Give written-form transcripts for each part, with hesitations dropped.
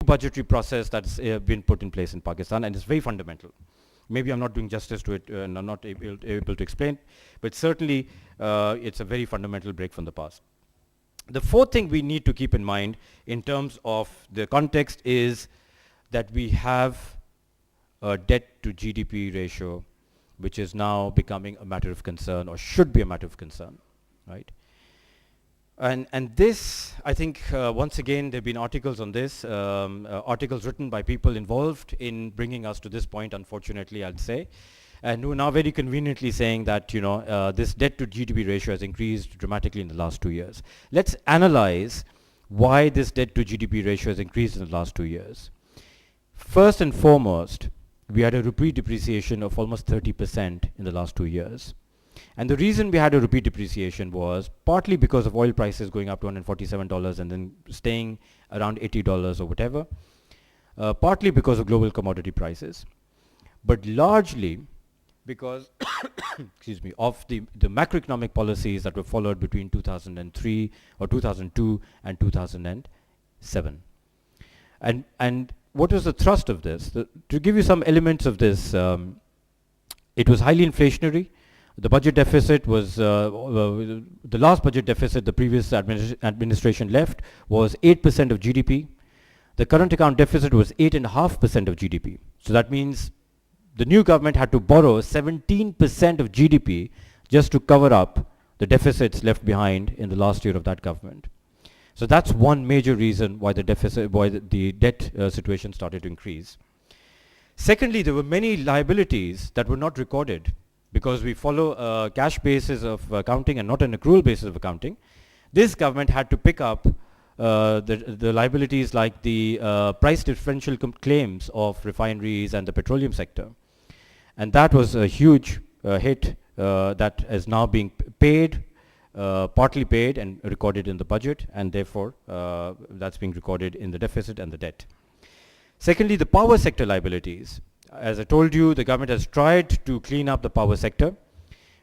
budgetary process that's been put in place in Pakistan, and it's very fundamental. Maybe I'm not doing justice to it, and I'm not able to explain, but certainly it's a very fundamental break from the past. The fourth thing we need to keep in mind in terms of the context is that we have a debt to GDP ratio which is now becoming a matter of concern, or should be a matter of concern, right? And this, I think, once again, there have been articles on this, articles written by people involved in bringing us to this point, unfortunately, I'd say, and who are now very conveniently saying that, you know, this debt to GDP ratio has increased dramatically in the last 2 years. Let's analyze why this debt to GDP ratio has increased in the last 2 years. First and foremost, we had a rupee depreciation of almost 30% in the last 2 years. And the reason we had a rupee depreciation was partly because of oil prices going up to $147 and then staying around $80 or whatever, partly because of global commodity prices, but largely because excuse me, of the macroeconomic policies that were followed between 2003 or 2002 and 2007. And what was the thrust of this? To give you some elements of this, it was highly inflationary. The budget deficit was, the last budget deficit the previous administration left was 8% of GDP. The current account deficit was 8.5% of GDP. So that means the new government had to borrow 17% of GDP just to cover up the deficits left behind in the last year of that government. So that's one major reason why the deficit, why the debt situation started to increase. Secondly, there were many liabilities that were not recorded because we follow a cash basis of accounting and not an accrual basis of accounting. This government had to pick up the liabilities like the price differential claims of refineries and the petroleum sector. And that was a huge hit that is now being paid, partly paid and recorded in the budget, and therefore that's being recorded in the deficit and the debt. Secondly, the power sector liabilities. As I told you, the government has tried to clean up the power sector.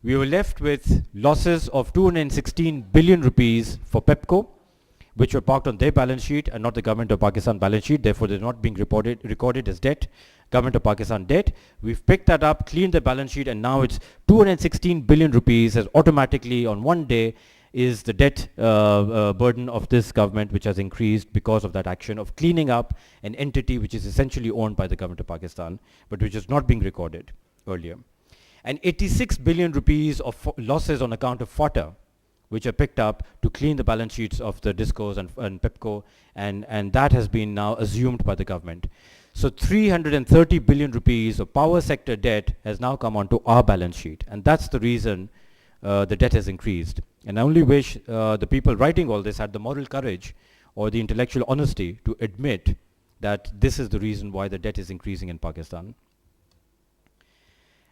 We were left with losses of 216 billion rupees for PEPCO, which were parked on their balance sheet and not the government of Pakistan balance sheet. Therefore, they're not being recorded as debt, government of Pakistan debt. We've picked that up, cleaned the balance sheet, and now it's 216 billion rupees as automatically on one day is the debt burden of this government, which has increased because of that action of cleaning up an entity which is essentially owned by the government of Pakistan, but which is not being recorded earlier. And 86 billion rupees of losses on account of FOTA, which are picked up to clean the balance sheets of the DISCOs and PEPCO, and that has been now assumed by the government. So 330 billion rupees of power sector debt has now come onto our balance sheet, and that's the reason the debt has increased. And I only wish the people writing all this had the moral courage or the intellectual honesty to admit that this is the reason why the debt is increasing in Pakistan.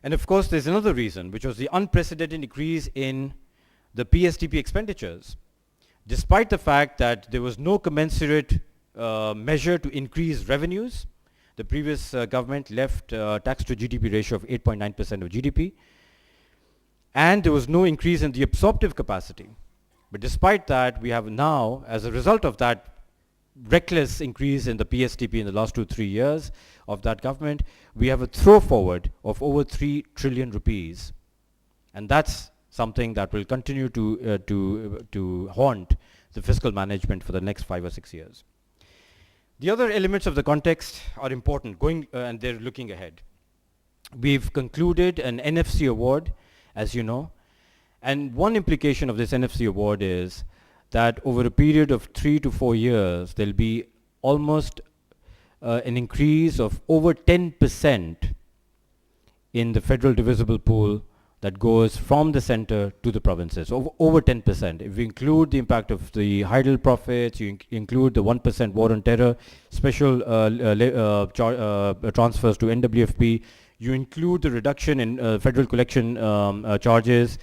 And of course, there's another reason, which was the unprecedented increase in the PSDP expenditures. Despite the fact that there was no commensurate measure to increase revenues, the previous government left tax to GDP ratio of 8.9% of GDP, and there was no increase in the absorptive capacity. But despite that, we have now, as a result of that reckless increase in the PSDP in the last 2-3 years of that government, we have a throw forward of over 3 trillion rupees. And that's something that will continue to haunt the fiscal management for the next 5 or 6 years. The other elements of the context are important, and they're looking ahead. We've concluded an NFC award, as you know, and one implication of this NFC award is that over a period of 3 to 4 years, there'll be almost an increase of over 10% in the federal divisible pool that goes from the center to the provinces, over 10%. If we include the impact of the Heidel profits, you include the 1% war on terror, special transfers to NWFP, you include the reduction in federal collection charges,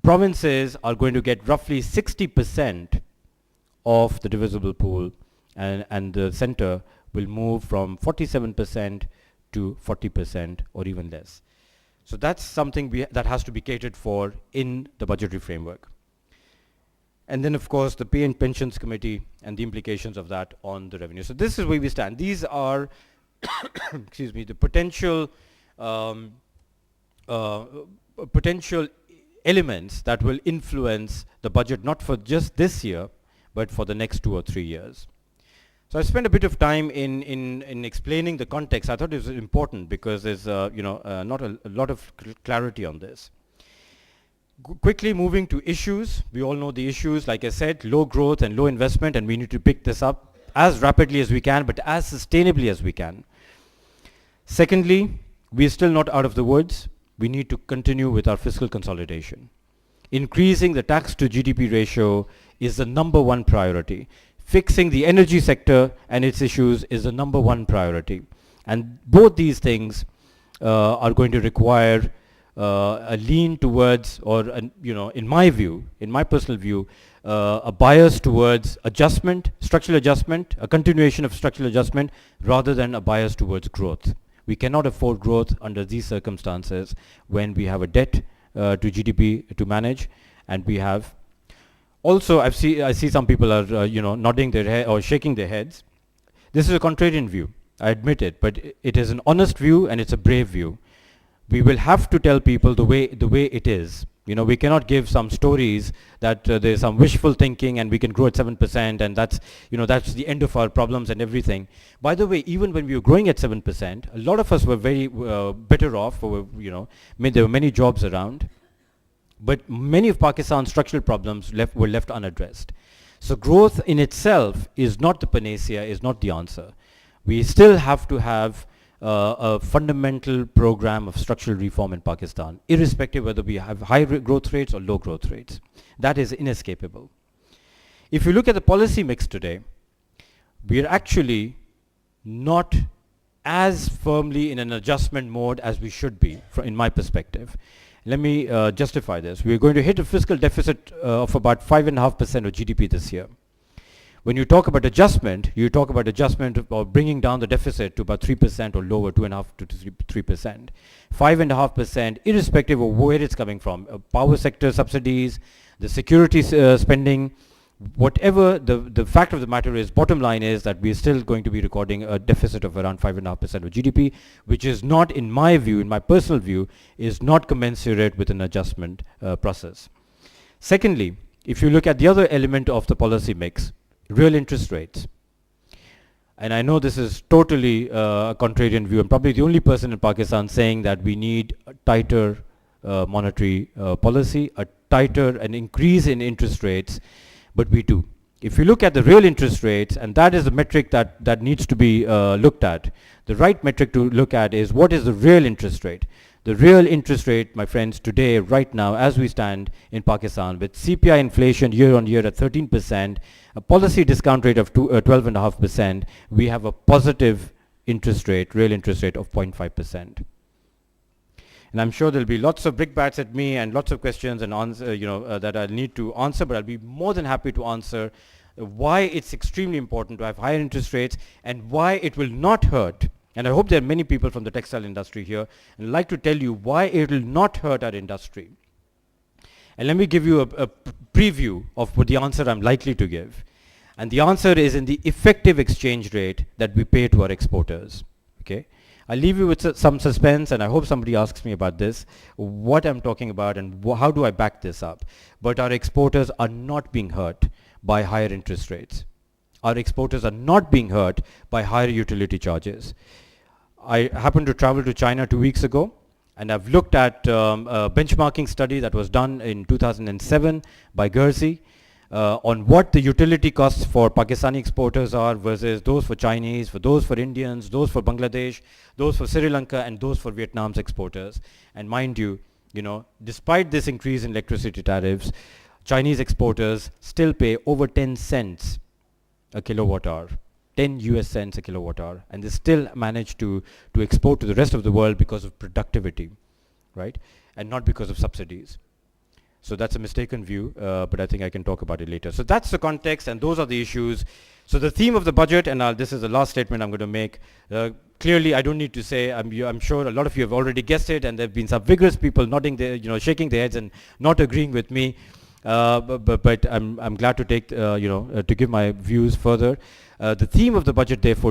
provinces are going to get roughly 60% of the divisible pool, and the center will move from 47% to 40% or even less. So that's something that has to be catered for in the budgetary framework. And then, of course, the Pay and Pensions Committee and the implications of that on the revenue. So this is where we stand. These are, excuse me, the um, uh, potential elements that will influence the budget, not for just this year, but for the next 2 or 3 years. So I spent a bit of time in explaining the context. I thought it was important because there's not a lot of clarity on this. Quickly moving to issues. We all know the issues. Like I said, low growth and low investment, and we need to pick this up as rapidly as we can, but as sustainably as we can. Secondly, we are still not out of the woods. We need to continue with our fiscal consolidation. Increasing the tax to GDP ratio is the number one priority. Fixing the energy sector and its issues is the number one priority. And both these things are going to require a lean towards, or in my view, in my personal view, a bias towards adjustment, structural adjustment, a continuation of structural adjustment, rather than a bias towards growth. We cannot afford growth under these circumstances when we have a debt to GDP to manage, and we have also, I see some people are nodding their head or shaking their heads. This is a contrarian view, I admit it, but it is an honest view and it's a brave view. We will have to tell people the way it is. We cannot give some stories that there's some wishful thinking and we can grow at 7% and that's the end of our problems and everything. By the way, even when we were growing at 7%, a lot of us were very better off. There were many jobs around. But many of Pakistan's structural problems were left unaddressed. So growth in itself is not the panacea, is not the answer. We still have to have a fundamental program of structural reform in Pakistan, irrespective whether we have high growth rates or low growth rates. That is inescapable. If you look at the policy mix today, we are actually not as firmly in an adjustment mode as we should be, in my perspective. Let me justify this. We're going to hit a fiscal deficit of about 5.5% of GDP this year. When you talk about adjustment, you talk about adjustment or bringing down the deficit to about 3% or lower, 2.5 to 3%. 5.5%, irrespective of where it's coming from, power sector subsidies, the security spending, whatever the fact of the matter is, bottom line is that we are still going to be recording a deficit of around 5.5% of GDP, which is not, in my view, in my personal view, is not commensurate with an adjustment process. Secondly, if you look at the other element of the policy mix, real interest rates. And I know this is totally a contrarian view. I'm probably the only person in Pakistan saying that we need a tighter monetary policy, an increase in interest rates, but we do. If you look at the real interest rates, and that is the metric that needs to be looked at, the right metric to look at is what is the real interest rate. The real interest rate, my friends, today, right now, as we stand in Pakistan, with CPI inflation year on year at 13%, a policy discount rate of 12.5%, we have a positive interest rate, real interest rate of 0.5%. And I'm sure there'll be lots of brickbats at me and lots of questions and that I need to answer, but I'll be more than happy to answer why it's extremely important to have higher interest rates and why it will not hurt. And I hope there are many people from the textile industry here, and I'd like to tell you why it will not hurt our industry. And let me give you a preview of what the answer I'm likely to give. And the answer is in the effective exchange rate that we pay to our exporters. Okay? I'll leave you with some suspense, and I hope somebody asks me about this, what I'm talking about and how do I back this up. But our exporters are not being hurt by higher interest rates. Our exporters are not being hurt by higher utility charges. I happened to travel to China 2 weeks ago, and I've looked at a benchmarking study that was done in 2007 by Guernsey on what the utility costs for Pakistani exporters are versus those for Chinese, for those for Indians, those for Bangladesh, those for Sri Lanka, and those for Vietnam's exporters. And mind you, despite this increase in electricity tariffs, Chinese exporters still pay over 10 cents a kilowatt hour, 10 US cents a kilowatt hour, and they still manage to export to the rest of the world because of productivity, right? And not because of subsidies. So that's a mistaken view, but I think I can talk about it later. So that's the context, and those are the issues. So the theme of the budget, and this is the last statement I'm going to make. Clearly, I don't need to say, I'm sure a lot of you have already guessed it, and there have been some vigorous people nodding their, shaking their heads and not agreeing with me. But I'm glad to take, to give my views further. The theme of the budget, therefore,